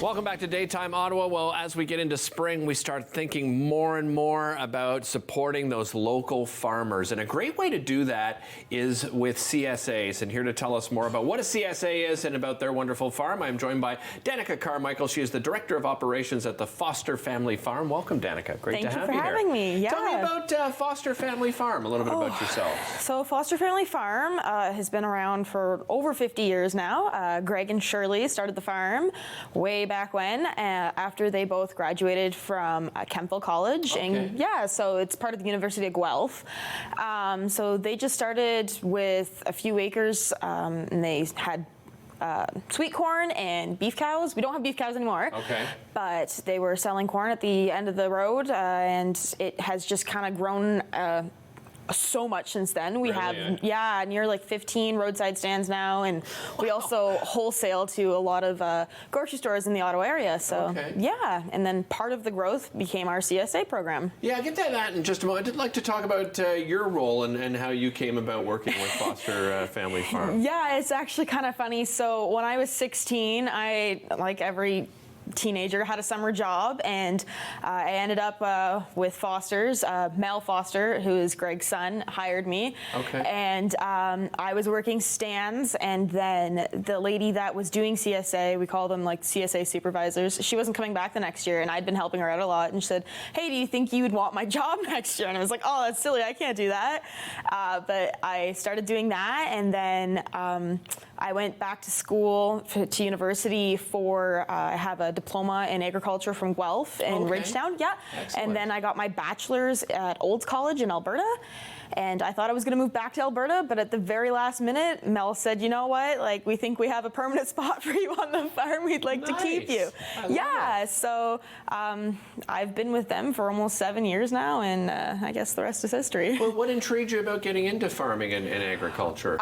Welcome back to Daytime Ottawa. Well, as we get into spring, we start thinking more and more about supporting those local farmers. And a great way to do that is with CSAs. And here to tell us more about what a CSA is and about their wonderful farm, I'm joined by Danika Carmichael. She is the Director of Operations at the Foster Family Farm. Welcome, Danika. Great to have you here. Thank you for having me. Yeah. Tell me about Foster Family Farm, a little bit about yourself. So Foster Family Farm has been around for over 50 years now. Greg and Shirley started the farm way back when, after they both graduated from Kempville College. Okay. And yeah, so it's part of the University of Guelph. So they just started with a few acres, and they had sweet corn and beef cows. We don't have beef cows anymore. Okay. But they were selling corn at the end of the road, and it has just kind of grown so much since then. We have near like 15 roadside stands now, and we also wholesale to a lot of grocery stores in the Ottawa area. So yeah, and then part of the growth became our CSA program. Yeah, I'll get to that in just a moment. I'd like to talk about your role and how you came about working with Foster Family Farm. Yeah, it's actually kind of funny. So when I was 16, I, like every teenager, had a summer job, and I ended up with Foster's. Mel Foster, who is Greg's son, hired me. Okay. And I was working stands, and then the lady that was doing CSA, we call them like CSA supervisors, she wasn't coming back the next year, and I'd been helping her out a lot, and she said, "Hey, do you think you would want my job next year?" And I was like, "Oh, that's silly, I can't do that." But I started doing that, and then I went back to school, to university for, I have a diploma in agriculture from Guelph in Ridgetown. Yeah. Excellent. And then I got my bachelor's at Olds College in Alberta. And I thought I was going to move back to Alberta, but at the very last minute, Mel said, "You know what? Like, we think we have a permanent spot for you on the farm. We'd like to keep you." So I've been with them for almost 7 years now, and I guess the rest is history. Well, what intrigued you about getting into farming and agriculture?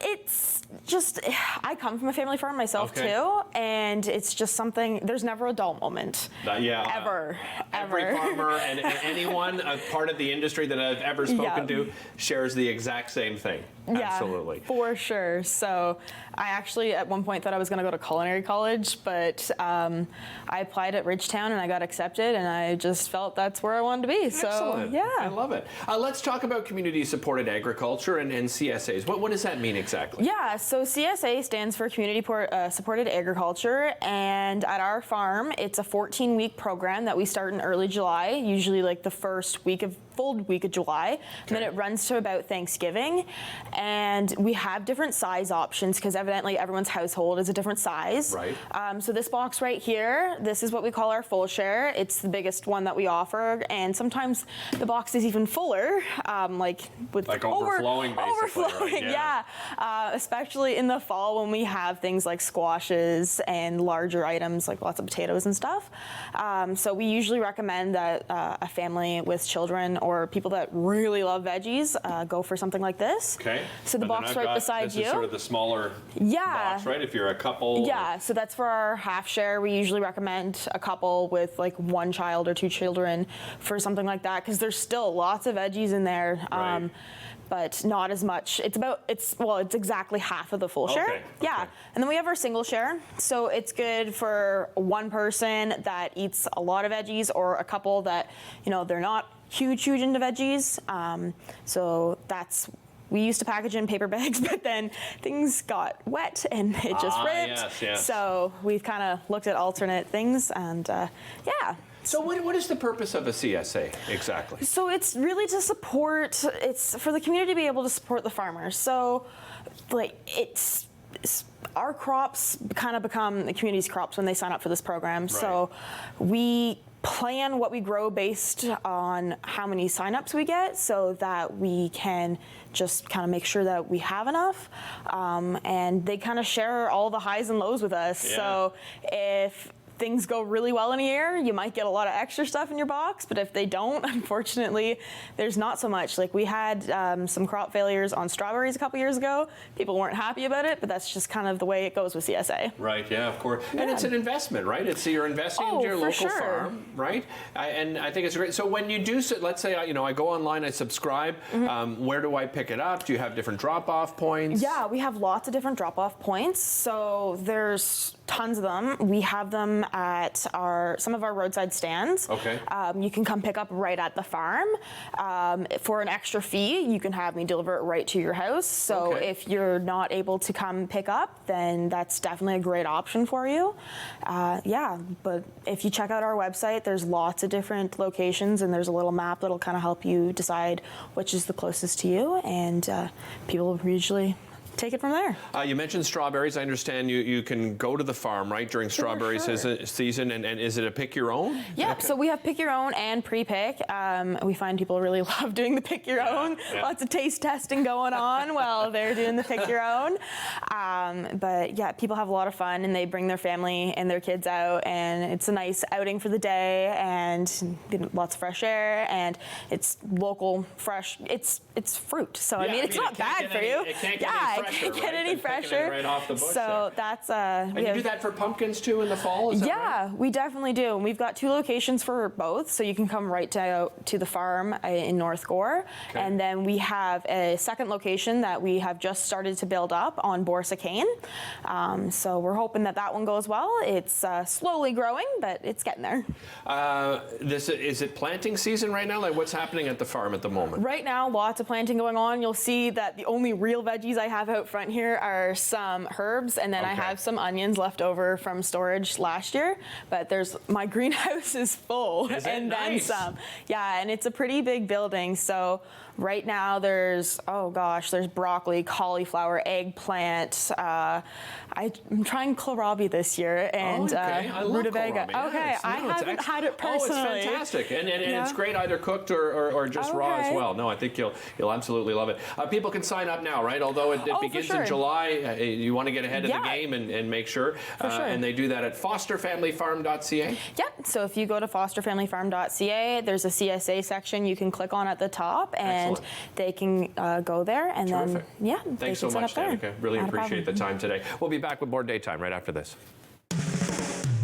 It's just, I come from a family farm myself too, and it's just something, there's never a dull moment. Ever. Every farmer and anyone, a part of the industry that I've ever spoken to, shares the exact same thing. Absolutely. For sure. So I actually at one point thought I was going to go to culinary college, but I applied at Ridgetown and I got accepted, and I just felt that's where I wanted to be. Excellent. So yeah. I love it. Let's talk about community supported agriculture and CSAs. What does that mean exactly? Yeah, so CSA stands for Community Supported Agriculture, and at our farm, it's a 14-week program that we start in early July, usually like the first full week of July, and then it runs to about Thanksgiving. And we have different size options because evidently everyone's household is a different size. Right. So this box right here, this is what we call our full share. It's the biggest one that we offer, and sometimes the box is even fuller, like overflowing, basically. Overflowing, right? Especially in the fall when we have things like squashes and larger items like lots of potatoes and stuff. So we usually recommend that a family with children or people that really love veggies go for something like this. Okay. So the box right beside you. This is sort of the smaller box, right? If you're a couple. Yeah, so that's for our half share. We usually recommend a couple with like one child or two children for something like that, because there's still lots of veggies in there. Right. But not as much. It's exactly half of the full share. Yeah. And then we have our single share. So it's good for one person that eats a lot of veggies, or a couple that, they're not huge into veggies. So we used to package in paper bags, but then things got wet and it just ripped. Yes. So we've kind of looked at alternate things, and So what is the purpose of a CSA exactly? So it's really to support, it's for the community to be able to support the farmers. So it's our crops kind of become the community's crops when they sign up for this program. Right. So we plan what we grow based on how many signups we get, so that we can just kind of make sure that we have enough. And they kind of share all the highs and lows with us. Yeah. So if things go really well in a year, you might get a lot of extra stuff in your box, but if they don't, unfortunately, there's not so much. Like we had some crop failures on strawberries a couple years ago. People weren't happy about it, but that's just kind of the way it goes with CSA. Right, yeah, of course. Yeah. And it's an investment, right? You're investing into your local farm, right? And I think it's great. So when you do, let's say, I go online, I subscribe, where do I pick it up? Do you have different drop-off points? Yeah, we have lots of different drop-off points. So there's tons of them. We have them at some of our roadside stands. Okay. You can come pick up right at the farm. For an extra fee, you can have me deliver it right to your house. So Okay. if you're not able to come pick up, then that's definitely a great option for you. Yeah, but if you check out our website, there's lots of different locations, and there's a little map that'll kind of help you decide which is the closest to you, and people will usually take it from there. You mentioned strawberries. I understand you can go to the farm, right, during strawberry season, and is it a pick your own? Yep, so we have pick your own and pre-pick. We find people really love doing the pick your own. Yeah. Lots of taste testing going on while they're doing the pick your own. But yeah, people have a lot of fun, and they bring their family and their kids out, and it's a nice outing for the day, and lots of fresh air, and it's local, fresh. It's fruit, so I mean, it's not bad for you. It can't get Yeah, any fresher, can't get right, any than picking it fresher. right off the bush So there. that's And you do that for pumpkins too in the fall? Is that yeah, right? we definitely do. And we've got 2 locations for both, so you can come right to the farm in North Gore. Okay. And then we have a second location that we have just started to build up on Borsacane. So we're hoping that one goes well. It's slowly growing, but it's getting there. Is it planting season right now? Like, what's happening at the farm at the moment? Right now, lots of planting going on. You'll see that the only real veggies I have out front here are some herbs, and then I Okay. have some onions left over from storage last year. But my greenhouse is full, Is it? and then Nice. some. Yeah, and it's a pretty big building. So right now there's broccoli, cauliflower, eggplant. I'm trying kohlrabi this year, and okay. I love rutabaga. kohlrabi. Yeah, Okay, it's- I no, it's haven't ex- had it personally. Oh, it's fantastic, and Yeah. it's great either cooked or just raw as Okay. well. No, I think you'll absolutely love it. People can sign up now, right? Although it for begins sure. in July, you want to get ahead of the Yeah. game and make sure. For sure. And they do that at fosterfamilyfarm.ca. Yep. So if you go to fosterfamilyfarm.ca, there's a CSA section you can click on at the top, and Excellent. they can go there, and Terrific. then they Thanks can so sign much, up there. Danika. Really Not a appreciate the problem. time today. We'll be back with more Daytime right after this.